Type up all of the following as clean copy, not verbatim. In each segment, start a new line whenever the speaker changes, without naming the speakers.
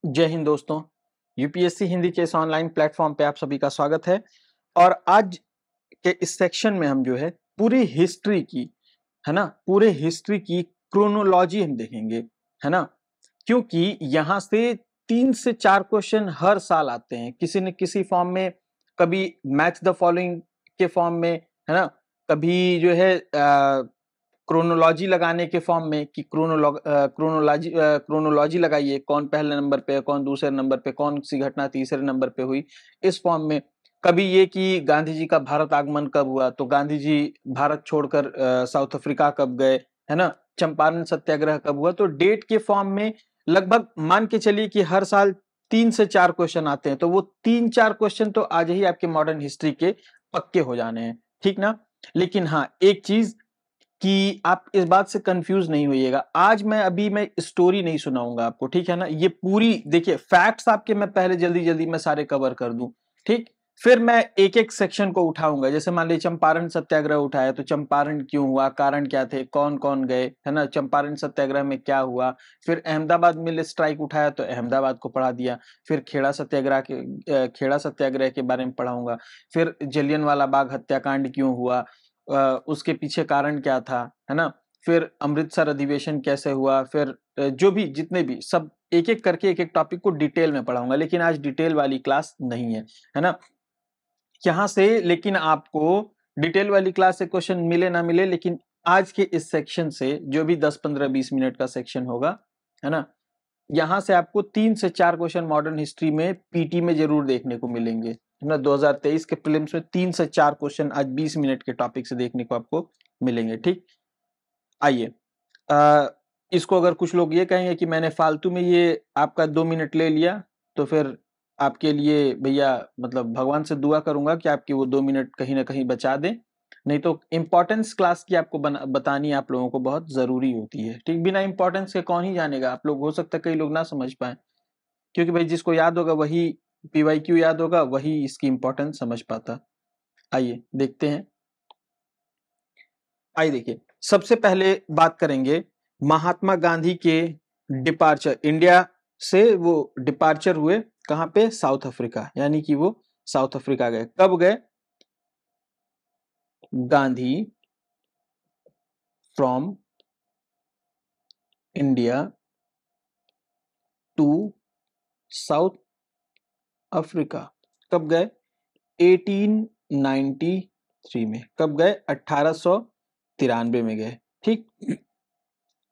जय हिंद दोस्तों। यूपीएससी हिंदी के इस ऑनलाइन प्लेटफॉर्म पे आप सभी का स्वागत है। और आज के इस सेक्शन में हम जो है पूरी हिस्ट्री की, है ना, पूरे हिस्ट्री की क्रोनोलॉजी हम देखेंगे, है ना। क्योंकि यहाँ से 3 से 4 क्वेश्चन हर साल आते हैं किसी न किसी फॉर्म में। कभी मैच द फॉलोइंग के फॉर्म में, है ना, कभी जो है क्रोनोलॉजी लगाने के फॉर्म में कि क्रोनोलॉजी लगाइए, कौन पहले नंबर पे है, कौन दूसरे नंबर पे, कौन सी घटना तीसरे नंबर पे हुई, इस फॉर्म में। कभी ये कि गांधी जी का भारत आगमन कब हुआ, तो गांधी जी भारत छोड़कर साउथ अफ्रीका कब गए, है ना, चंपारण सत्याग्रह कब हुआ। तो डेट के फॉर्म में लगभग मान के चलिए कि हर साल 3 से 4 क्वेश्चन आते हैं। तो वो 3-4 क्वेश्चन तो आज ही आपके मॉडर्न हिस्ट्री के पक्के हो जाने हैं, ठीक ना। लेकिन हाँ, एक चीज कि आप इस बात से कंफ्यूज नहीं होइएगा, आज मैं स्टोरी नहीं सुनाऊंगा आपको, ठीक है ना। ये पूरी देखिए फैक्ट्स आपके मैं पहले जल्दी जल्दी में सारे कवर कर दूं, ठीक। फिर मैं एक एक सेक्शन को उठाऊंगा। जैसे मान लीजिए चंपारण सत्याग्रह उठाया, तो चंपारण क्यों हुआ, कारण क्या थे, कौन कौन गए, है ना, चंपारण सत्याग्रह में क्या हुआ। फिर अहमदाबाद मिल स्ट्राइक उठाया तो अहमदाबाद को पढ़ा दिया। फिर खेड़ा सत्याग्रह के बारे में पढ़ाऊंगा। फिर जलियनवाला बाग हत्याकांड क्यों हुआ, उसके पीछे कारण क्या था, है ना। फिर अमृतसर अधिवेशन कैसे हुआ। फिर जो भी जितने भी सब एक एक करके एक एक टॉपिक को डिटेल में पढ़ाऊंगा। लेकिन आज डिटेल वाली क्लास नहीं है ना। यहाँ से लेकिन आपको डिटेल वाली क्लास से क्वेश्चन मिले ना मिले, लेकिन आज के इस सेक्शन से जो भी 10-15-20 मिनट का सेक्शन होगा, है ना, यहाँ से आपको 3 से 4 क्वेश्चन मॉडर्न हिस्ट्री में पीटी में जरूर देखने को मिलेंगे, है ना। 2023 के प्रीलिम्स में 3 से 4 क्वेश्चन आज 20 मिनट के टॉपिक से देखने को आपको मिलेंगे, ठीक। आइए, इसको अगर कुछ लोग ये कहेंगे कि मैंने फालतू में ये आपका 2 मिनट ले लिया, तो फिर आपके लिए भैया मतलब भगवान से दुआ करूंगा कि आपकी वो 2 मिनट कहीं ना कहीं बचा दें। नहीं तो इम्पोर्टेंस क्लास की आपको बतानी आप लोगों को बहुत जरूरी होती है, ठीक। बिना इम्पोर्टेंस के कौन ही जानेगा। आप लोग, हो सकता है कई लोग ना समझ पाए, क्योंकि भाई जिसको याद होगा वही पीवाईक्यू याद होगा, वही इसकी इम्पोर्टेंस समझ पाता। आइए देखते हैं। आइए देखिए, सबसे पहले बात करेंगे महात्मा गांधी के डिपार्चर। इंडिया से वो डिपार्चर हुए कहां पे, साउथ अफ्रीका, यानी कि वो साउथ अफ्रीका गए। कब गए, Gandhi from India to South Africa कब गए, 1893 में। कब गए, 1893 में गए, ठीक।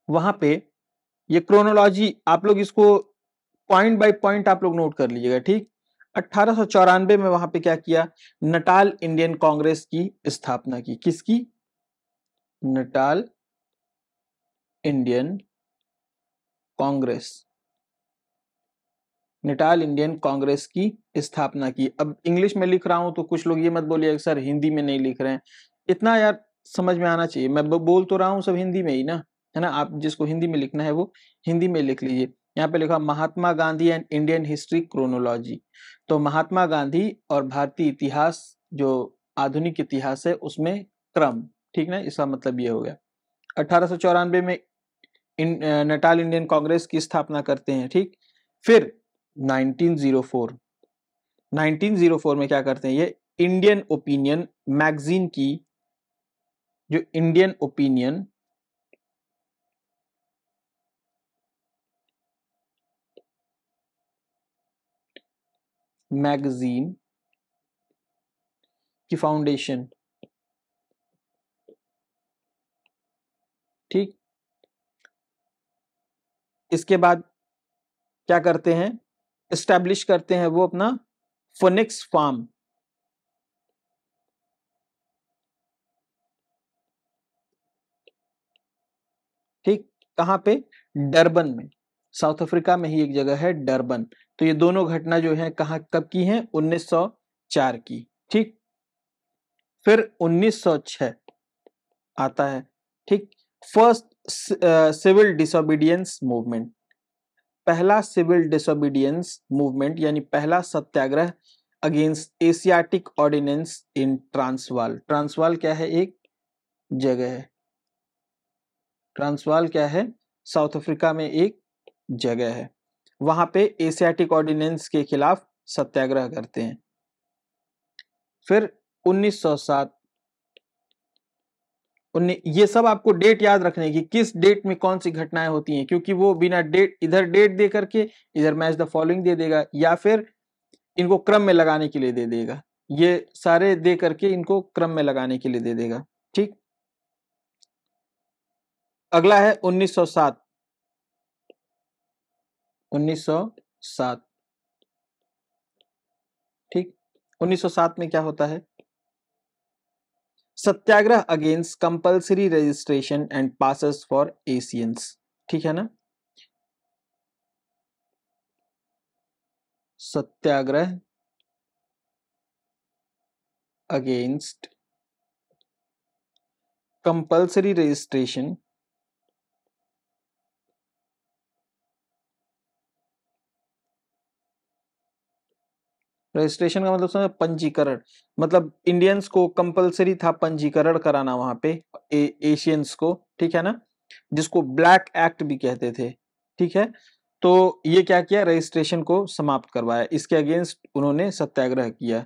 वहां पे ये क्रोनोलॉजी आप लोग इसको पॉइंट बाय पॉइंट आप लोग नोट कर लीजिएगा, ठीक। 1894 में वहां पे क्या किया, नटाल इंडियन कांग्रेस की स्थापना की। किसकी, Natal Indian Congress, Natal Indian Congress की स्थापना की। अब इंग्लिश में लिख रहा हूं तो कुछ लोग ये मत बोलिए सर हिंदी में नहीं लिख रहे हैं। इतना यार समझ में आना चाहिए। मैं बोल तो रहा हूं सब हिंदी में ही ना, है ना। आप जिसको हिंदी में लिखना है वो हिंदी में लिख लीजिए। यहाँ पे लिखा Mahatma Gandhi and Indian history chronology. तो महात्मा गांधी और भारतीय इतिहास, जो आधुनिक इतिहास है उसमें क्रम, ठीक ना, इसका मतलब ये हो गया। 1894 में नटाल इंडियन कांग्रेस की स्थापना करते हैं, ठीक। फिर 1904 में क्या करते हैं, ये इंडियन ओपिनियन मैगजीन की, जो इंडियन ओपिनियन मैगजीन की फाउंडेशन, ठीक। इसके बाद क्या करते हैं, एस्टैब्लिश करते हैं वो अपना फोनिक्स फार्म, ठीक। कहां पे, डरबन में। साउथ अफ्रीका में ही एक जगह है डरबन। तो ये दोनों घटना जो है कहां कब की हैं, 1904 की, ठीक। फिर 1906 आता है, ठीक। फर्स्ट सिविल डिसोबीडियंस मूवमेंट, पहला सिविल डिसोबीडियंस मूवमेंट यानी पहला सत्याग्रह अगेंस्ट एशियाटिक ऑर्डिनेंस इन ट्रांसवाल। ट्रांसवाल क्या है, एक जगह है। ट्रांसवाल क्या है, साउथ अफ्रीका में एक जगह है। वहां पे एशियाटिक ऑर्डिनेंस के खिलाफ सत्याग्रह करते हैं। फिर 1907, ये सब आपको डेट याद रखने की, किस डेट में कौन सी घटनाएं होती हैं, क्योंकि वो बिना डेट, इधर डेट दे करके इधर मैच द फॉलोइंग दे देगा, या फिर इनको क्रम में लगाने के लिए दे देगा। ये सारे दे करके इनको क्रम में लगाने के लिए दे देगा। ठीक, अगला है 1907। 1907, ठीक, 1907 में क्या होता है? Satyagraha against compulsory registration and passes for Asians. ठीक है ना? Satyagraha against compulsory registration registration का मतलब समझ, पंजीकरण, मतलब इंडियंस को कंपलसरी था पंजीकरण कराना वहां पे एशियंस को। ठीक है ना? जिसको ब्लैक एक्ट भी कहते थे। ठीक है, तो ये क्या किया, रजिस्ट्रेशन को समाप्त करवाया, इसके अगेंस्ट उन्होंने सत्याग्रह किया।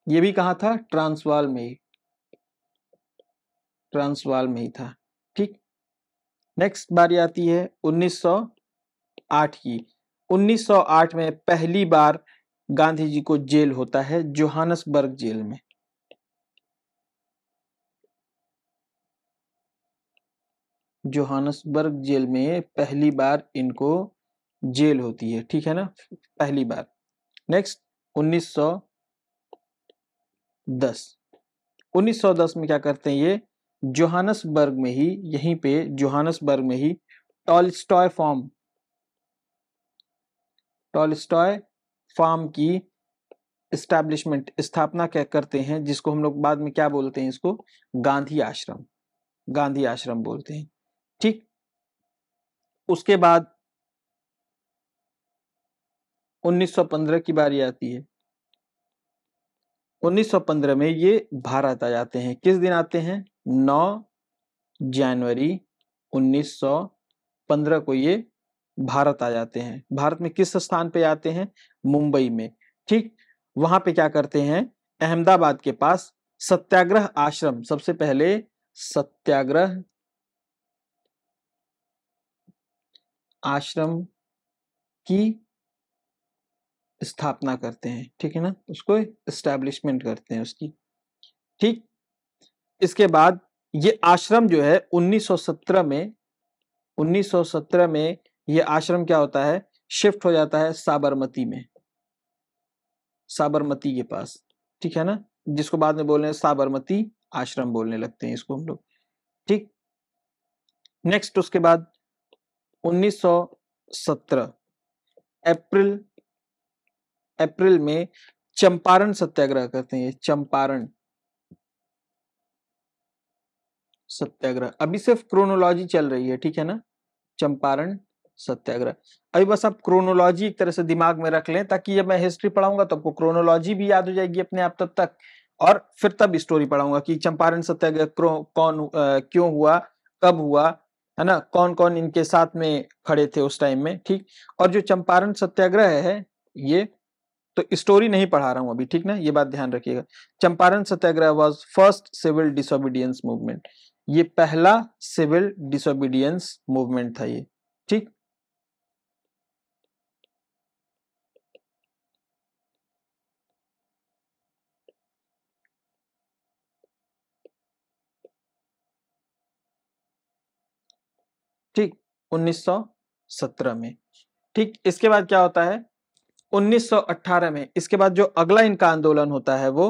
ये भी कहाँ था? ट्रांसवाल में ही, ट्रांसवाल में ही था। ठीक, नेक्स्ट बारी आती है 1908 की। 1908 में पहली बार गांधी जी को जेल होता है जोहानसबर्ग जेल में। जोहानसबर्ग जेल में पहली बार इनको जेल होती है। ठीक है ना? पहली बार। नेक्स्ट 1910। 1910 में क्या करते हैं ये, जोहानसबर्ग में ही, यहीं पे जोहानसबर्ग में ही टॉलस्टॉय फार्म, टॉलस्टॉय फार्म की एस्टैब्लिशमेंट, स्थापना क्या करते हैं, जिसको हम लोग बाद में क्या बोलते हैं, इसको गांधी आश्रम, गांधी आश्रम बोलते हैं। ठीक, उसके बाद 1915 की बारी आती है। 1915 में ये भारत आ जाते हैं। किस दिन आते हैं? 9 जनवरी 1915 को ये भारत आ जाते हैं। भारत में किस स्थान पे आते हैं? मुंबई में। ठीक, वहां पे क्या करते हैं, अहमदाबाद के पास सत्याग्रह आश्रम, सबसे पहले सत्याग्रह आश्रम की स्थापना करते हैं। ठीक है ना? उसको एस्टैब्लिशमेंट करते हैं उसकी। ठीक, इसके बाद ये आश्रम जो है 1917 में, 1917 में ये आश्रम क्या होता है, शिफ्ट हो जाता है साबरमती में, साबरमती के पास। ठीक है ना? जिसको बाद में बोलने साबरमती आश्रम बोलने लगते हैं इसको हम लोग। ठीक, नेक्स्ट उसके बाद 1917 अप्रैल, अप्रैल में चंपारण सत्याग्रह करते हैं। चंपारण सत्याग्रह, अभी सिर्फ क्रोनोलॉजी चल रही है। ठीक है ना? चंपारण सत्याग्रह, अभी बस आप क्रोनोलॉजी एक तरह से दिमाग में रख लें, ताकि जब मैं हिस्ट्री पढ़ाऊंगा तो आपको क्रोनोलॉजी भी याद हो जाएगी अपने आप तब तक, और फिर तब स्टोरी पढ़ाऊंगा कि चंपारण सत्याग्रह कौन क्यों हुआ, कब हुआ, है ना, कौन कौन इनके साथ में खड़े थे उस टाइम में। ठीक, और जो चंपारण सत्याग्रह है ये, तो स्टोरी नहीं पढ़ा रहा हूं अभी। ठीक ना? ये बात ध्यान रखिएगा। Champaran Satyagraha was first civil disobedience movement, ये पहला सिविल डिसोबीडियंस मूवमेंट था ये। ठीक, ठीक, 1917 में। ठीक, इसके बाद क्या होता है 1918 में, इसके बाद जो अगला इनका आंदोलन होता है वो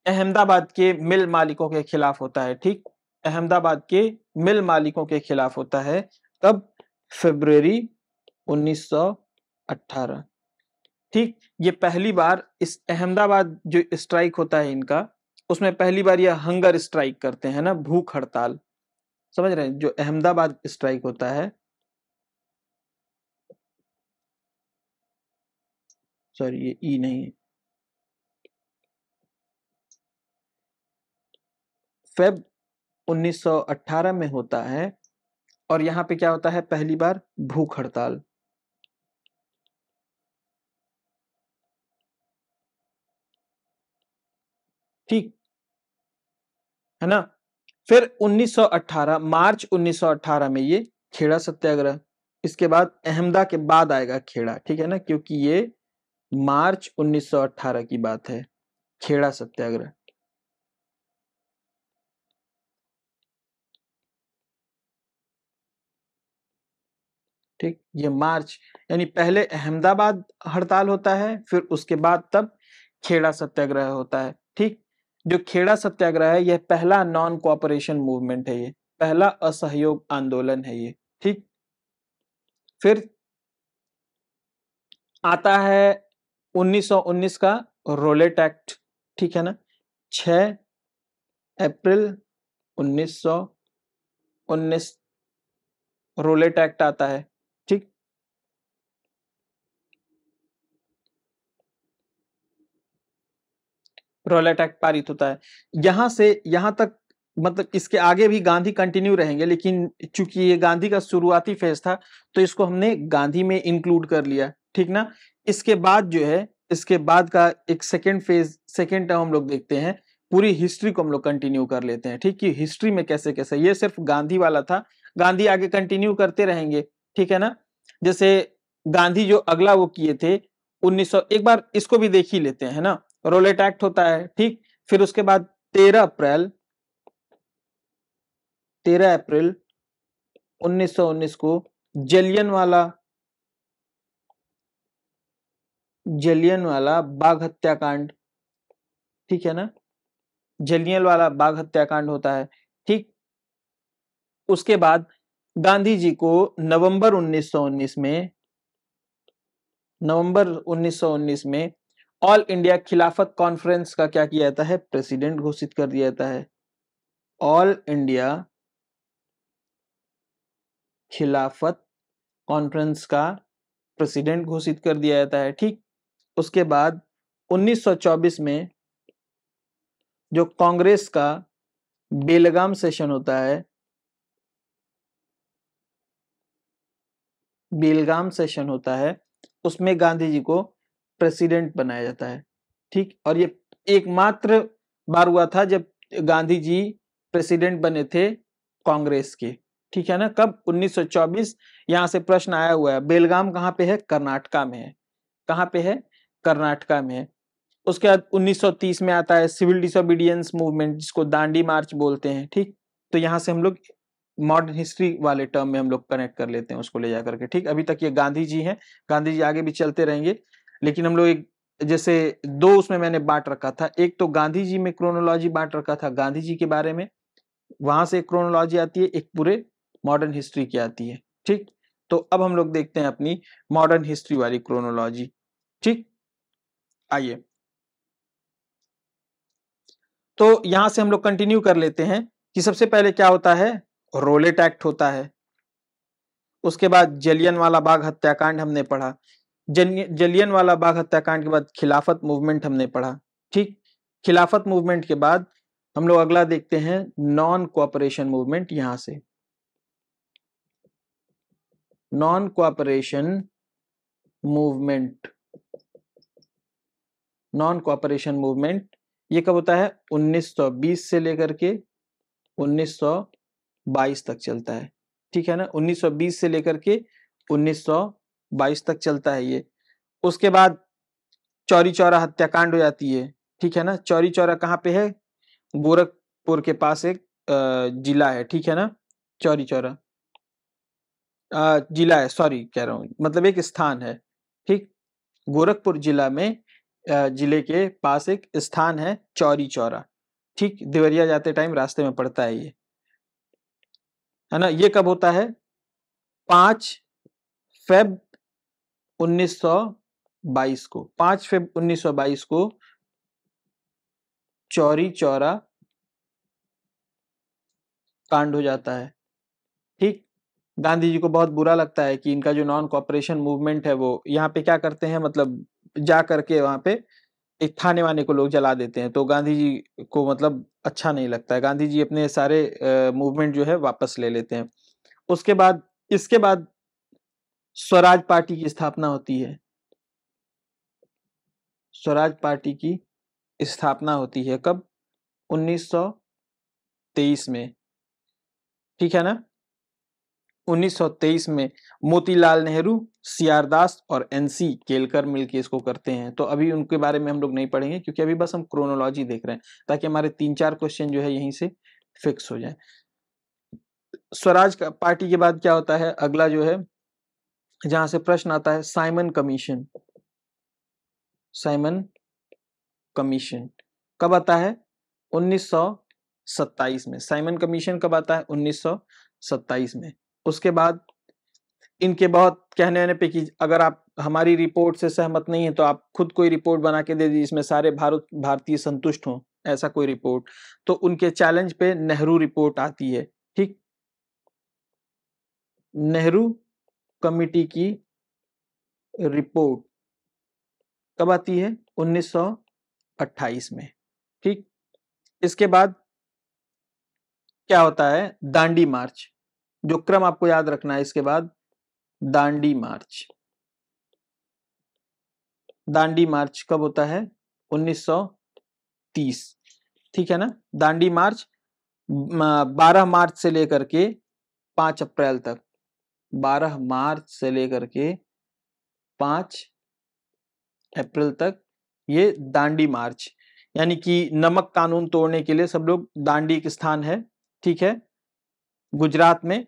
अहमदाबाद के मिल मालिकों के खिलाफ होता है। ठीक, अहमदाबाद के मिल मालिकों के खिलाफ होता है। कब? फरवरी 1918। ठीक, ये पहली बार इस अहमदाबाद जो स्ट्राइक होता है इनका, उसमें पहली बार ये हंगर स्ट्राइक करते हैं ना, भूख हड़ताल। समझ रहे हैं? जो अहमदाबाद स्ट्राइक होता है, सॉरी ये ई नहीं है, फेब 1918 में होता है और यहाँ पे क्या होता है, पहली बार भूख हड़ताल। ठीक है ना। फिर 1918 मार्च 1918 में ये खेड़ा सत्याग्रह। इसके बाद अहमदा के बाद आएगा खेड़ा, ठीक है ना, क्योंकि ये मार्च 1918 की बात है, खेड़ा सत्याग्रह। ठीक, ये मार्च, यानी पहले अहमदाबाद हड़ताल होता है, फिर उसके बाद तब खेड़ा सत्याग्रह होता है। ठीक, जो खेड़ा सत्याग्रह है यह पहला नॉन कोऑपरेशन मूवमेंट है, ये पहला असहयोग आंदोलन है ये। ठीक, फिर आता है 1919 का रोलेट एक्ट। ठीक है ना, 6 अप्रैल 1919 रोलेट एक्ट आता है। ठीक, रोलेट एक्ट पारित होता है। यहां से यहां तक, मतलब इसके आगे भी गांधी कंटिन्यू रहेंगे, लेकिन चूंकि ये गांधी का शुरुआती फेज था तो इसको हमने गांधी में इंक्लूड कर लिया। ठीक ना, इसके बाद जो है, इसके बाद का एक सेकेंड फेज, सेकेंड टर्म हम लोग देखते हैं, पूरी हिस्ट्री को हम लोग कंटिन्यू कर लेते हैं। ठीक, कि हिस्ट्री में कैसे कैसे, ये सिर्फ गांधी वाला था, गांधी आगे कंटिन्यू करते रहेंगे। ठीक है ना, जैसे गांधी जो अगला वो किए थे 1900, एक बार इसको भी देख ही लेते हैं ना। रोलेट एक्ट होता है। ठीक, फिर उसके बाद 13 अप्रैल 1919 को जलियनवाला बाग हत्याकांड। ठीक है ना, जलियनवाला बाग हत्याकांड होता है। ठीक, उसके बाद गांधी जी को नवंबर 1919 में ऑल इंडिया खिलाफत कॉन्फ्रेंस का क्या किया जाता है, प्रेसिडेंट घोषित कर दिया जाता है। ऑल इंडिया खिलाफत कॉन्फ्रेंस का प्रेसिडेंट घोषित कर दिया जाता है। ठीक, उसके बाद 1924 में जो कांग्रेस का बेलगाम सेशन होता है, बेलगाम सेशन होता है, उसमें गांधी जी को प्रेसिडेंट बनाया जाता है। ठीक, और ये एकमात्र बार हुआ था जब गांधी जी प्रेसिडेंट बने थे कांग्रेस के। ठीक है ना, कब, 1924। यहां से प्रश्न आया हुआ है, बेलगाम कहाँ पे है, कर्नाटका में है। कहाँ पे है, कर्नाटका में है। उसके बाद 1930 में आता है सिविल डिसोबीडियंस मूवमेंट, जिसको दांडी मार्च बोलते हैं। ठीक, तो यहां से हम लोग मॉडर्न हिस्ट्री वाले टर्म में हम लोग कनेक्ट कर लेते हैं उसको ले जाकर के। ठीक, अभी तक ये गांधी जी हैं, गांधी जी आगे भी चलते रहेंगे, लेकिन हम लोग एक, जैसे दो उसमें मैंने बांट रखा था, एक तो गांधी जी में क्रोनोलॉजी बांट रखा था गांधी जी के बारे में, वहां से एक क्रोनोलॉजी आती है, एक पूरे मॉडर्न हिस्ट्री की आती है। ठीक, तो अब हम लोग देखते हैं अपनी मॉडर्न हिस्ट्री वाली क्रोनोलॉजी। ठीक, आइए, तो यहां से हम लोग कंटिन्यू कर लेते हैं कि सबसे पहले क्या होता है, रोलेट एक्ट होता है। उसके बाद जलियनवाला बाग हत्याकांड हमने पढ़ा। जलियनवाला बाग हत्याकांड के बाद खिलाफत मूवमेंट हमने पढ़ा। ठीक, खिलाफत मूवमेंट के बाद हम लोग अगला देखते हैं नॉन कोऑपरेशन मूवमेंट। यहां से non cooperation movement, non cooperation movement ये कब होता है, 1920 से लेकर के 1922 तक चलता है। ठीक है ना, 1920 से लेकर के 1922 तक चलता है ये। उसके बाद चौरी चौरा हत्याकांड हो जाती है। ठीक है ना, चौरी चौरा कहाँ पे है, गोरखपुर के पास एक जिला है। ठीक है ना, चौरी चौरा जिला है, सॉरी कह रहा हूँ, मतलब एक स्थान है। ठीक, गोरखपुर जिला में जिले के पास एक स्थान है चौरी चौरा। ठीक, देवरिया जाते टाइम रास्ते में पड़ता है ये, है ना। ये कब होता है, 5 फेब 1922 को, 5 फेब 1922 को चौरी चौरा कांड हो जाता है। ठीक, गांधी जी को बहुत बुरा लगता है कि इनका जो नॉन कोऑपरेशन मूवमेंट है वो यहाँ पे क्या करते हैं, मतलब जा करके वहां पे एक थाने वाने को लोग जला देते हैं, तो गांधी जी को मतलब अच्छा नहीं लगता है। गांधी जी अपने सारे मूवमेंट जो है वापस ले लेते हैं। उसके बाद इसके बाद स्वराज पार्टी की स्थापना होती है। स्वराज पार्टी की स्थापना होती है कब? 1923 में, ठीक है ना। 1923 में मोतीलाल नेहरू, सीआर दास और एनसी केलकर मिलकर इसको करते हैं। तो अभी उनके बारे में हम लोग नहीं पढ़ेंगे क्योंकि अभी बस हम क्रोनोलॉजी देख रहे हैं ताकि हमारे 3-4 क्वेश्चन जो है यहीं से फिक्स हो जाए। स्वराज का पार्टी के बाद क्या होता है, अगला जो है जहां से प्रश्न आता है, साइमन कमीशन। साइमन कमीशन कब आता है? 1927 में। साइमन कमीशन कब आता है? 1927 में। उसके बाद इनके बहुत कहने आने पे कि अगर आप हमारी रिपोर्ट से सहमत नहीं है तो आप खुद कोई रिपोर्ट बना के दे दीजिए जिसमें सारे भारतीय संतुष्ट हों, ऐसा कोई रिपोर्ट। तो उनके चैलेंज पे नेहरू रिपोर्ट आती है, ठीक। नेहरू कमिटी की रिपोर्ट कब आती है? 1928 में, ठीक। इसके बाद क्या होता है? दांडी मार्च। जो क्रम आपको याद रखना है, इसके बाद दांडी मार्च। दांडी मार्च कब होता है? 1930, ठीक है ना। दांडी मार्च 12 मार्च से लेकर के 5 अप्रैल तक, 12 मार्च से लेकर के 5 अप्रैल तक ये दांडी मार्च, यानी कि नमक कानून तोड़ने के लिए सब लोग, दांडी एक स्थान है, ठीक है, गुजरात में।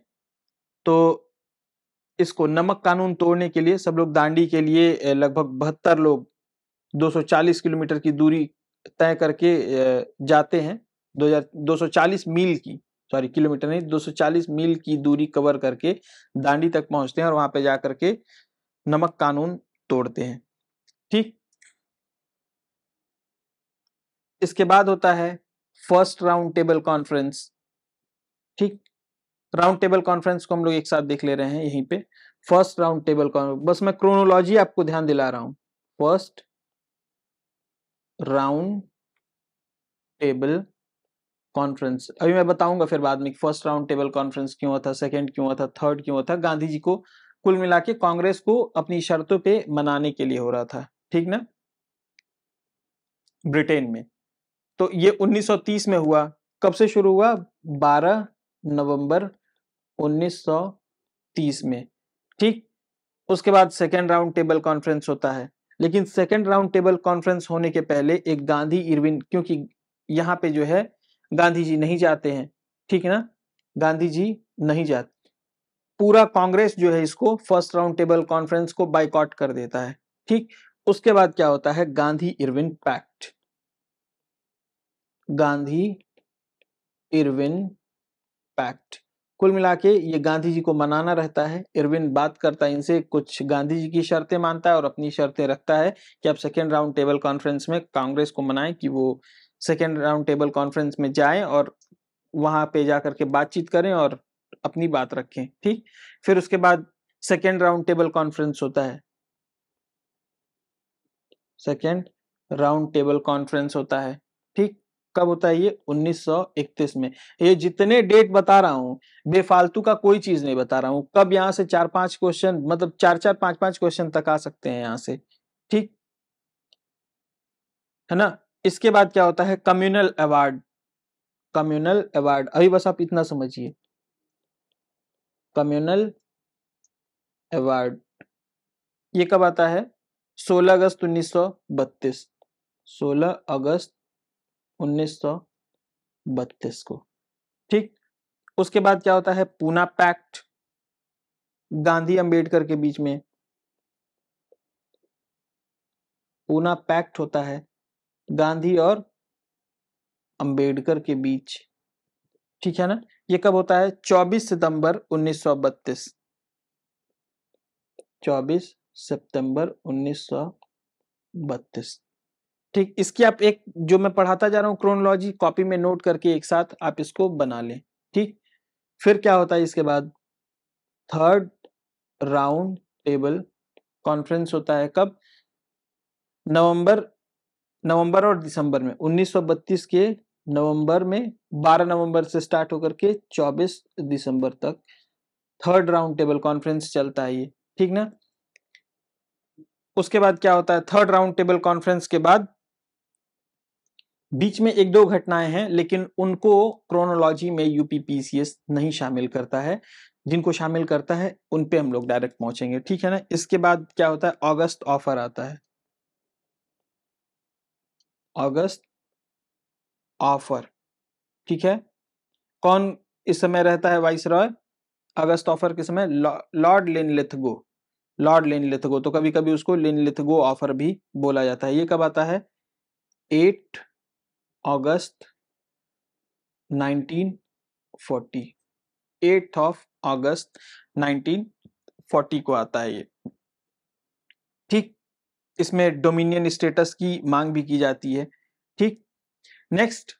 तो इसको नमक कानून तोड़ने के लिए सब लोग दांडी के लिए लगभग 72 लोग 240 किलोमीटर की दूरी तय करके जाते हैं। 240 मील की, सॉरी किलोमीटर नहीं, 240 मील की दूरी कवर करके दांडी तक पहुंचते हैं और वहां पे जाकर के नमक कानून तोड़ते हैं, ठीक। इसके बाद होता है फर्स्ट राउंड टेबल कॉन्फ्रेंस, ठीक। राउंड टेबल कॉन्फ्रेंस को हम लोग एक साथ देख ले रहे हैं यहीं पे। फर्स्ट राउंड टेबल कॉन्फ्रेंस, बस मैं क्रोनोलॉजी आपको ध्यान दिला रहा हूं। फर्स्ट राउंड टेबल कॉन्फ्रेंस, अभी मैं बताऊंगा फिर बाद में फर्स्ट राउंड टेबल कॉन्फ्रेंस क्यों हुआ था, सेकंड क्यों हुआ था, थर्ड क्यों हुआ था। गांधी जी को कुल मिला के कांग्रेस को अपनी शर्तों पे मनाने के लिए हो रहा था, ठीक ना, ब्रिटेन में। तो ये 1930 में हुआ। कब से शुरू हुआ? 12 नवंबर 1930 में, ठीक। उसके बाद सेकेंड राउंड टेबल कॉन्फ्रेंस होता है। लेकिन सेकेंड राउंड टेबल कॉन्फ्रेंस होने के पहले एक गांधी इरविन, क्योंकि यहाँ पे जो है गांधी जी नहीं जाते हैं, ठीक है ना, गांधी जी नहीं जाते, पूरा कांग्रेस जो है इसको फर्स्ट राउंड टेबल कॉन्फ्रेंस को बाइकआउट कर देता है, ठीक। उसके बाद क्या होता है? Gandhi Irwin pact. Gandhi Irwin pact, कुल मिला के ये गांधी जी को मनाना रहता है। इरविन बात करता है इनसे, कुछ गांधी जी की शर्तें मानता है और अपनी शर्तें रखता है कि आप सेकेंड राउंड टेबल कॉन्फ्रेंस में कांग्रेस को मनाएं कि वो सेकेंड राउंड टेबल कॉन्फ्रेंस में जाएं और वहां पे जाकर के बातचीत करें और अपनी बात रखें, ठीक। फिर उसके बाद सेकेंड राउंड टेबल कॉन्फ्रेंस होता है। सेकेंड राउंड टेबल कॉन्फ्रेंस होता है, ठीक। कब होता है ये? 1931 में। ये जितने डेट बता रहा हूं बेफालतू का कोई चीज नहीं बता रहा हूं। कब यहाँ से 4-5 क्वेश्चन, मतलब 4-4 5-5 क्वेश्चन तक आ सकते हैं यहाँ से, ठीक है ना। इसके बाद क्या होता है? Communal award. कम्युनल अवार्ड, अभी बस आप इतना समझिए, कम्युनल अवार्ड ये कब आता है? 16 अगस्त 1932, 16 अगस्त 1932 को, ठीक। उसके बाद क्या होता है? पूना पैक्ट, गांधी अंबेडकर के बीच में पूना पैक्ट होता है, गांधी और अंबेडकर के बीच, ठीक है ना। ये कब होता है? 24 सितंबर 1932, 24 सितंबर 1932, ठीक। इसकी आप एक, जो मैं पढ़ाता जा रहा हूं क्रोनोलॉजी, कॉपी में नोट करके एक साथ आप इसको बना लें, ठीक। फिर क्या होता है इसके बाद? थर्ड राउंड टेबल कॉन्फ्रेंस होता है कब? नवंबर और दिसंबर में। 1932 के नवंबर में, 12 नवंबर से स्टार्ट होकर के 24 दिसंबर तक थर्ड राउंड टेबल कॉन्फ्रेंस चलता है ये, ठीक ना। उसके बाद क्या होता है, थर्ड राउंड टेबल कॉन्फ्रेंस के बाद बीच में एक दो घटनाएं हैं, लेकिन उनको क्रोनोलॉजी में यूपीपीसीएस नहीं शामिल करता है। जिनको शामिल करता है उन पे हम लोग डायरेक्ट पहुंचेंगे, ठीक है ना। इसके बाद क्या होता है, अगस्त ऑफर आता है, अगस्त ऑफर, ठीक है। कौन इस समय रहता है वाइस रॉय अगस्त ऑफर के समय? Lord Linlithgow, Lord Linlithgow. तो कभी कभी उसको लिनलिथगो ऑफर भी बोला जाता है। ये कब आता है? 8 अगस्त 1940, 8 ऑफ अगस्त 1940 को आता है ये, ठीक। इसमें डोमिनियन स्टेटस की मांग भी की जाती है, ठीक। नेक्स्ट,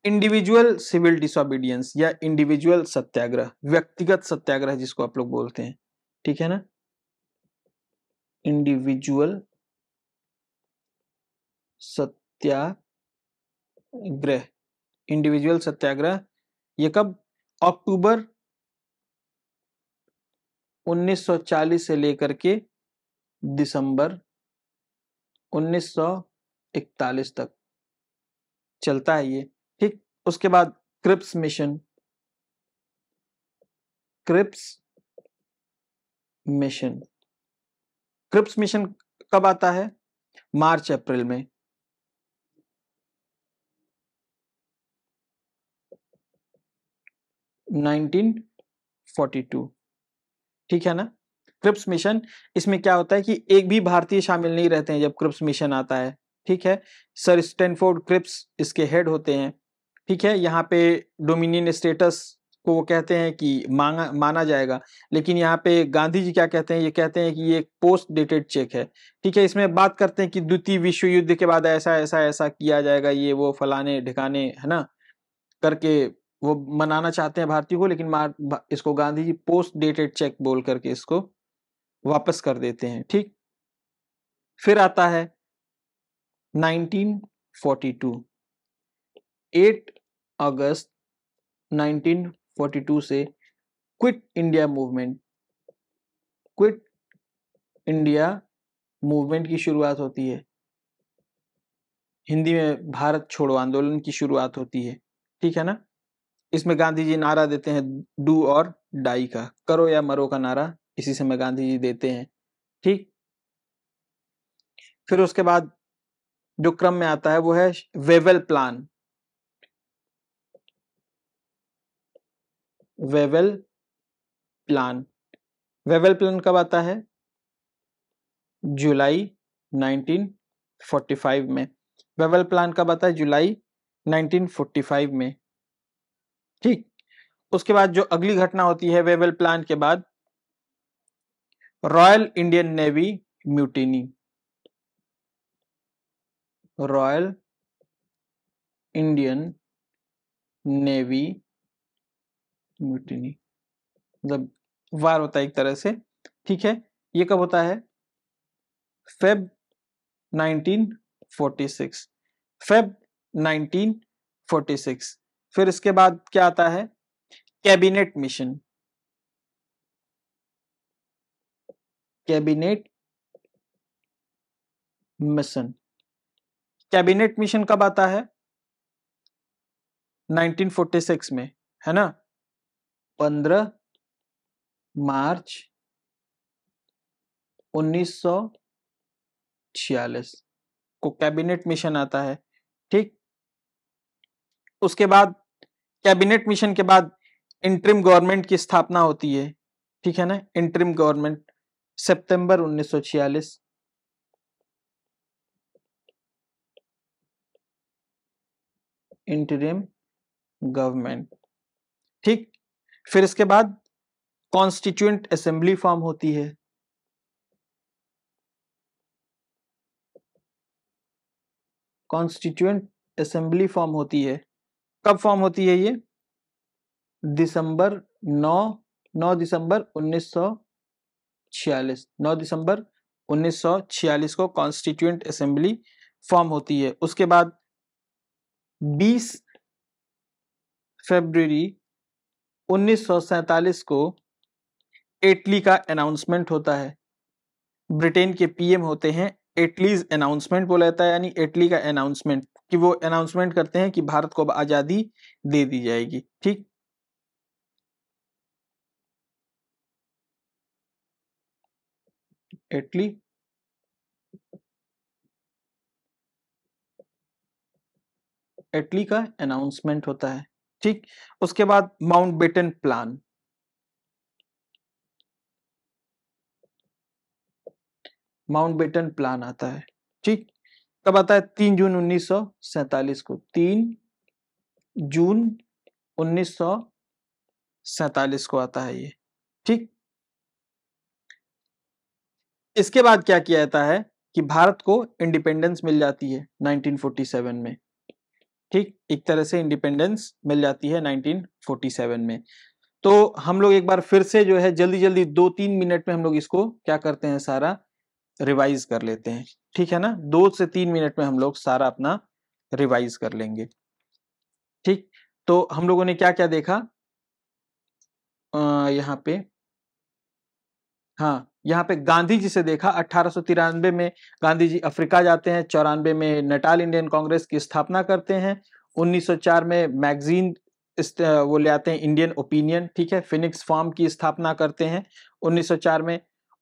इंडिविजुअल सिविल डिसोबीडियंस या इंडिविजुअल सत्याग्रह, व्यक्तिगत सत्याग्रह जिसको आप लोग बोलते हैं, ठीक है ना। इंडिविजुअल सत्याग्रह, इंडिविजुअल सत्याग्रह, ये कब? अक्टूबर 1940 से लेकर के दिसंबर 1941 तक चलता है ये, ठीक। उसके बाद Cripps mission, Cripps mission, Cripps mission कब आता है? मार्च अप्रैल में, 1942, ठीक है ना। क्रिप्स मिशन, इसमें क्या होता है कि एक भी भारतीय शामिल नहीं रहते हैं जब क्रिप्स मिशन आता है, ठीक है। सर स्टैनफोर्ड क्रिप्स इसके हेड होते हैं, ठीक है। यहाँ पे डोमिनियन स्टेटस को वो कहते हैं कि माना जाएगा, लेकिन यहाँ पे गांधी जी क्या कहते हैं, ये कहते हैं कि ये एक पोस्ट डेटेड चेक है, ठीक है। इसमें बात करते हैं कि द्वितीय विश्व युद्ध के बाद ऐसा ऐसा ऐसा किया जाएगा, ये वो फलाने ढिकाने, है ना, करके वो मनाना चाहते हैं भारतीय को, लेकिन इसको Gandhi ji post dated cheque बोल करके इसको वापस कर देते हैं, ठीक। फिर आता है 1942, 8 अगस्त 1942 से quit India movement, quit India movement की शुरुआत होती है। हिंदी में भारत छोड़ो आंदोलन की शुरुआत होती है, ठीक है ना। इसमें गांधी जी नारा देते हैं डू और डाई का, करो या मरो का नारा इसी समय गांधी जी देते हैं, ठीक। फिर उसके बाद जो क्रम में आता है वो है Wavell plan, Wavell plan, Wavell plan कब आता है? जुलाई 1945 में। वेवेल प्लान कब आता है? जुलाई 1945 में, ठीक। उसके बाद जो अगली घटना होती है वेवेल प्लान के बाद, royal Indian navy mutiny, royal Indian navy mutiny, मतलब वार होता है एक तरह से, ठीक है। ये कब होता है? Feb 1946, Feb 1946। फिर इसके बाद क्या आता है? Cabinet mission, cabinet mission, cabinet mission कब आता है? 1946 में, है ना। 15 मार्च 1946 को कैबिनेट मिशन आता है, ठीक। उसके बाद कैबिनेट मिशन के बाद इंटरिम गवर्नमेंट की स्थापना होती है, ठीक है ना। इंटरिम गवर्नमेंट सितंबर 1946, इंटरिम गवर्नमेंट, ठीक। फिर इसके बाद कॉन्स्टिट्यूएंट असेंबली फॉर्म होती है, कॉन्स्टिट्यूएंट असेंबली फॉर्म होती है। कब फॉर्म होती है ये? दिसंबर 9 9 दिसंबर 1946, 9 दिसंबर 1946 को कॉन्स्टिट्यूएंट असेंबली फॉर्म होती है। उसके बाद 20 फरवरी 1947 को एटली का अनाउंसमेंट होता है। ब्रिटेन के पीएम होते हैं, एटलीज अनाउंसमेंट बोला जाता है, यानी एटली का अनाउंसमेंट, कि वो अनाउंसमेंट करते हैं कि भारत को अब आजादी दे दी जाएगी। ठीक, एटली एटली का अनाउंसमेंट होता है। ठीक, उसके बाद माउंटबेटन प्लान, माउंटबेटन प्लान आता है। ठीक, कब आता है? 3 जून 1947 को, 3 जून 1947 को आता है ये। ठीक, इसके बाद क्या किया जाता है कि भारत को इंडिपेंडेंस मिल जाती है 1947 में। ठीक, एक तरह से इंडिपेंडेंस मिल जाती है 1947 में। तो हम लोग एक बार फिर से जो है जल्दी जल्दी 2-3 मिनट में हम लोग इसको क्या करते हैं, सारा रिवाइज कर लेते हैं। ठीक है ना, 2 से 3 मिनट में हम लोग सारा अपना रिवाइज कर लेंगे। ठीक, तो हम लोगों ने क्या क्या देखा यहाँ पे, हाँ यहाँ पे गांधी जी से देखा। 1893 में गांधी जी अफ्रीका जाते हैं, 94 में नेटाल इंडियन कांग्रेस की स्थापना करते हैं, 1904 में मैगजीन वो ले आते हैं इंडियन ओपिनियन। ठीक है, फिनिक्स फॉर्म की स्थापना करते हैं 1904 में।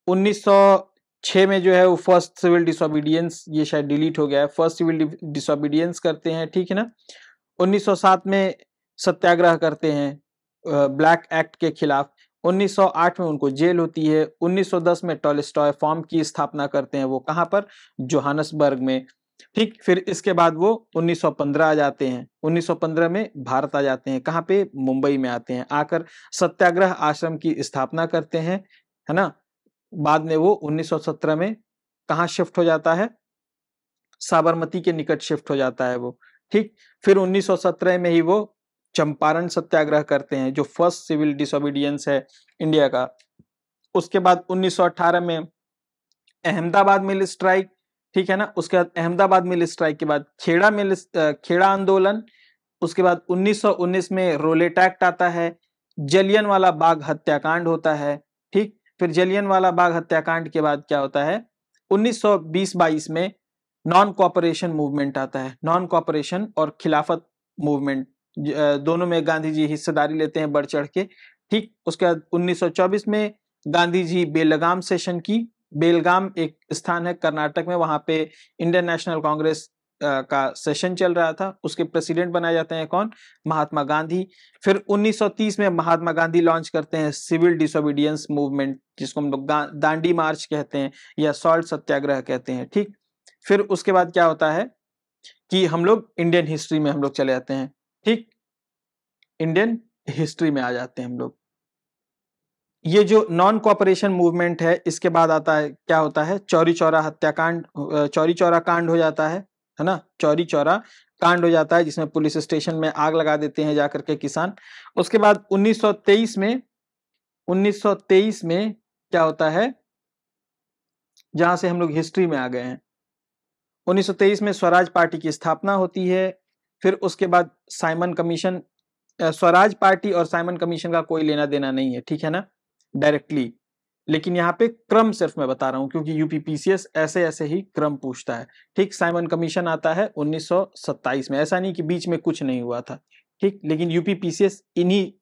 1906 में जो है वो फर्स्ट सिविल डिसोबीडियंस, ये शायद डिलीट हो गया है, फर्स्ट सिविल डिसोबीडियंस करते हैं। ठीक है ना, 1907 में सत्याग्रह करते हैं ब्लैक एक्ट के खिलाफ। 1908 में उनको जेल होती है। 1910 में टॉलस्टॉय फॉर्म की स्थापना करते हैं, वो कहाँ पर? जोहानसबर्ग में। ठीक, फिर इसके बाद वो 1915 आ जाते हैं। 1915 में भारत आ जाते हैं, कहाँ पे? मुंबई में आते हैं। आकर सत्याग्रह आश्रम की स्थापना करते हैं, है ना। बाद में वो 1917 में कहाँ शिफ्ट हो जाता है? साबरमती के निकट शिफ्ट हो जाता है वो। ठीक, फिर 1917 में ही वो चंपारण सत्याग्रह करते हैं, जो फर्स्ट सिविल डिसोबीडियंस है इंडिया का। उसके बाद 1918 में अहमदाबाद मिल स्ट्राइक। ठीक है ना, उसके बाद अहमदाबाद मिल स्ट्राइक के बाद खेड़ा आंदोलन। उसके बाद 1919 में रोलेट एक्ट आता है। जलियनवाला बाग हत्याकांड होता है। ठीक, फिर जलियनवाला बाग हत्याकांड के बाद क्या होता है? 1920-22 में नॉन कोऑपरेशन मूवमेंट आता है। नॉन कोऑपरेशन और खिलाफत मूवमेंट दोनों में गांधी जी हिस्सेदारी लेते हैं बढ़ चढ़ के। ठीक, उसके बाद 1924 में गांधी जी बेलगाम सेशन की, बेलगाम एक स्थान है कर्नाटक में, वहां पे इंडियन नेशनल कांग्रेस का सेशन चल रहा था। उसके प्रेसिडेंट बनाए जाते हैं कौन? महात्मा गांधी। फिर 1930 में महात्मा गांधी लॉन्च करते हैं सिविल डिसोबीडियंस मूवमेंट, जिसको हम लोग दांडी मार्च कहते हैं या सॉल्ट सत्याग्रह कहते हैं। ठीक, फिर उसके बाद क्या होता है कि हम लोग इंडियन हिस्ट्री में हम लोग चले जाते हैं। ठीक, इंडियन हिस्ट्री में आ जाते हैं हम लोग। ये जो नॉन कोऑपरेशन मूवमेंट है, इसके बाद आता है क्या होता है? चौरी चौरा हत्याकांड, चौरी चौरा कांड हो जाता है ना। चौरी चौरा कांड हो जाता है, जिसमें पुलिस स्टेशन में आग लगा देते हैं जाकर के किसान। उसके बाद 1923 में क्या होता है, जहां से हम लोग हिस्ट्री में आ गए हैं, 1923 में स्वराज पार्टी की स्थापना होती है। फिर उसके बाद साइमन कमीशन, स्वराज पार्टी और साइमन कमीशन का कोई लेना देना नहीं है, ठीक है ना, डायरेक्टली। लेकिन यहाँ पे क्रम सिर्फ मैं बता रहा हूँ, क्योंकि यूपीपीसीएस ऐसे ऐसे ही क्रम पूछता है। ठीक, साइमन कमीशन आता है 1927 में, ऐसा नहीं कि बीच में कुछ नहीं हुआ था। ठीक, लेकिन यूपीपीसीएस इन्हीं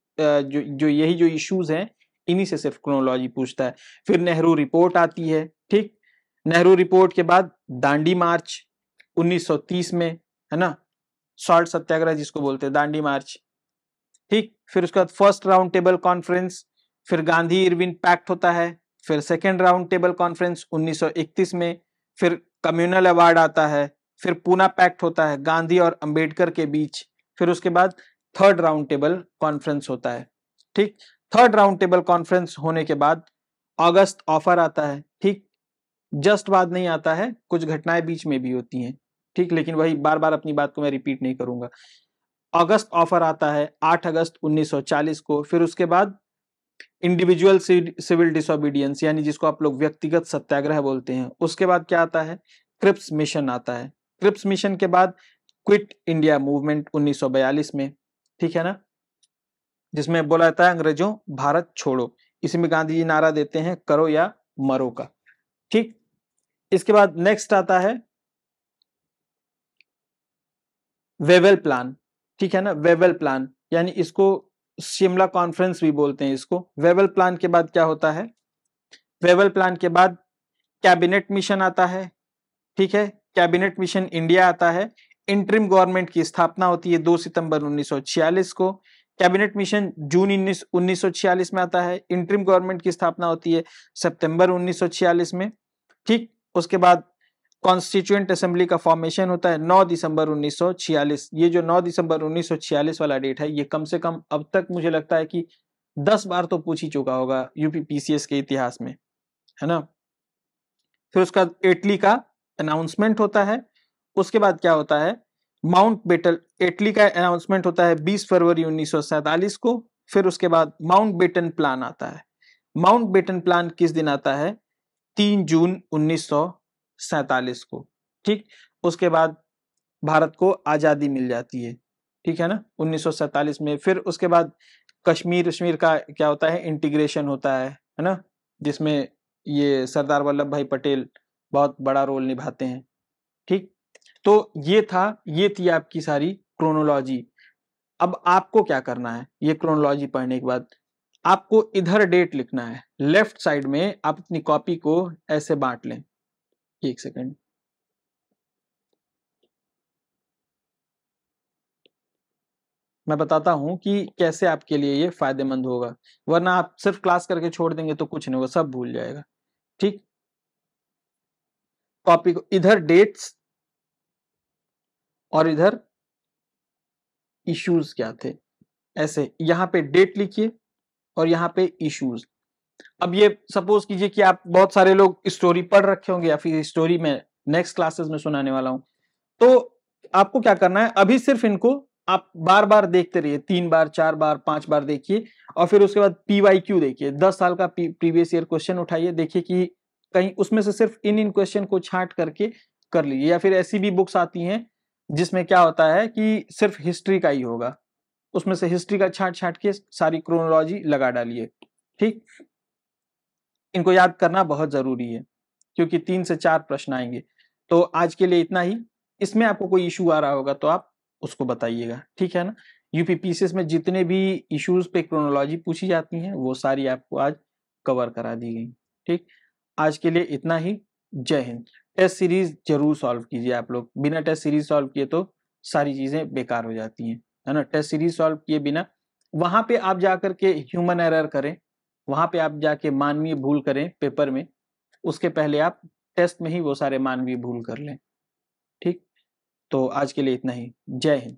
यही जो इश्यूज हैं, इन्हीं से सिर्फ क्रोनोलॉजी पूछता है। फिर नेहरू रिपोर्ट आती है। ठीक, नेहरू रिपोर्ट के बाद दांडी मार्च 1930 में, है ना, सॉल्ट सत्याग्रह जिसको बोलते हैं, दांडी मार्च। ठीक, फिर उसके बाद फर्स्ट राउंड टेबल कॉन्फ्रेंस, फिर गांधी इरविन पैक्ट होता है। फिर सेकेंड राउंड टेबल कॉन्फ्रेंस 1931 में, फिर कम्युनल अवार्ड आता है। फिर पूना पैक्ट होता है गांधी और अंबेडकर के बीच। फिर उसके बाद थर्ड राउंड टेबल कॉन्फ्रेंस होता है। ठीक, थर्ड राउंड टेबल कॉन्फ्रेंस होने के बाद अगस्त ऑफर आता है। ठीक, जस्ट बाद नहीं आता है, कुछ घटनाएं बीच में भी होती हैं। ठीक, लेकिन वही बार बार अपनी बात को मैं रिपीट नहीं करूंगा। अगस्त ऑफर आता है 8 अगस्त 1940 को। फिर उसके बाद इंडिविजुअल सिविल डिसोबीडियंस, यानी जिसको आप लोग व्यक्तिगत सत्याग्रह बोलते हैं। उसके बाद क्या आता है? क्रिप्स मिशन आता है। क्रिप्स मिशन के बाद क्विट इंडिया मूवमेंट 1942 में, ठीक है ना। जिसमें बोला जाता है अंग्रेजों भारत छोड़ो। इसी में गांधी जी नारा देते हैं करो या मरो का। ठीक, इसके बाद नेक्स्ट आता है वेवेल प्लान। ठीक है ना, वेवेल प्लान यानी इसको शिमला कॉन्फ्रेंस भी बोलते हैं इसको। वेवेल प्लान के बाद क्या होता है, वेवेल प्लान के बाद कैबिनेट मिशन आता है। ठीक है, कैबिनेट मिशन इंडिया आता है। इंटरिम गवर्नमेंट की स्थापना होती है 2 सितंबर 1946 को। कैबिनेट मिशन जून 1946 में आता है। इंटरिम गवर्नमेंट की स्थापना होती है सितंबर 1946 में। ठीक, उसके बाद कॉन्स्टिट्यूएंट असेंबली का फॉर्मेशन होता है 9 दिसंबर 1946। ये जो 9 दिसंबर 1946 वाला डेट है, ये कम से कम अब तक मुझे लगता है कि 10 बार तो पूछ ही चुका होगा यूपी पीसीएस के इतिहास में, है ना। फिर उसका इटली का अनाउंसमेंट होता है। उसके बाद क्या होता है, माउंट बेटन, इटली का अनाउंसमेंट होता है 20 फरवरी 1947 को। फिर उसके बाद माउंट बेटन प्लान आता है। माउंट बेटन प्लान किस दिन आता है, 3 जून 1947 को। ठीक, उसके बाद भारत को आजादी मिल जाती है। ठीक है ना, 1947 में। फिर उसके बाद कश्मीर का क्या होता है, इंटीग्रेशन होता है ना, जिसमें ये सरदार वल्लभ भाई पटेल बहुत बड़ा रोल निभाते हैं। ठीक, तो ये थी आपकी सारी क्रोनोलॉजी। अब आपको क्या करना है, ये क्रोनोलॉजी पढ़ने के बाद आपको इधर डेट लिखना है। लेफ्ट साइड में आप अपनी कॉपी को ऐसे बांट लें। एक सेकेंड, मैं बताता हूं कि कैसे आपके लिए ये फायदेमंद होगा, वरना आप सिर्फ क्लास करके छोड़ देंगे तो कुछ नहीं होगा, सब भूल जाएगा। ठीक, कॉपी को इधर डेट्स और इधर इश्यूज क्या थे, ऐसे यहां पे डेट लिखिए और यहां पे इश्यूज। अब ये सपोज कीजिए कि आप बहुत सारे लोग स्टोरी पढ़ रखे होंगे या फिर स्टोरी में नेक्स्ट क्लासेस में सुनाने वाला हूं, तो आपको क्या करना है, अभी सिर्फ इनको आप बार बार देखते रहिए, 3 बार 4 बार 5 बार देखिए। और फिर उसके बाद PYQ देखिए, 10 साल का प्रीवियस ईयर क्वेश्चन उठाइए, देखिए कि कहीं उसमें से सिर्फ इन क्वेश्चन को छांट करके कर लीजिए। या फिर ऐसी भी बुक्स आती हैं जिसमें क्या होता है कि सिर्फ हिस्ट्री का ही होगा, उसमें से हिस्ट्री का छांट छांट के सारी क्रोनोलॉजी लगा डालिए। ठीक, इनको याद करना बहुत जरूरी है क्योंकि 3 से 4 प्रश्न आएंगे। तो आज के लिए इतना ही। इसमें आपको कोई इशू आ रहा होगा तो आप उसको बताइएगा, ठीक है ना। यूपी पीसीएस में जितने भी इश्यूज पे क्रोनोलॉजी पूछी जाती हैं वो सारी आपको आज कवर करा दी गई। ठीक, आज के लिए इतना ही। जय हिंद। टेस्ट सीरीज जरूर सॉल्व कीजिए आप लोग, बिना टेस्ट सीरीज सॉल्व किए तो सारी चीजें बेकार हो जाती हैं, है ना। टेस्ट सीरीज सॉल्व किए बिना वहां पे आप जाकर के ह्यूमन एरर करें, वहां पे आप जाके मानवीय भूल करें पेपर में, उसके पहले आप टेस्ट में ही वो सारे मानवीय भूल कर लें। ठीक, तो आज के लिए इतना ही। जय हिंद।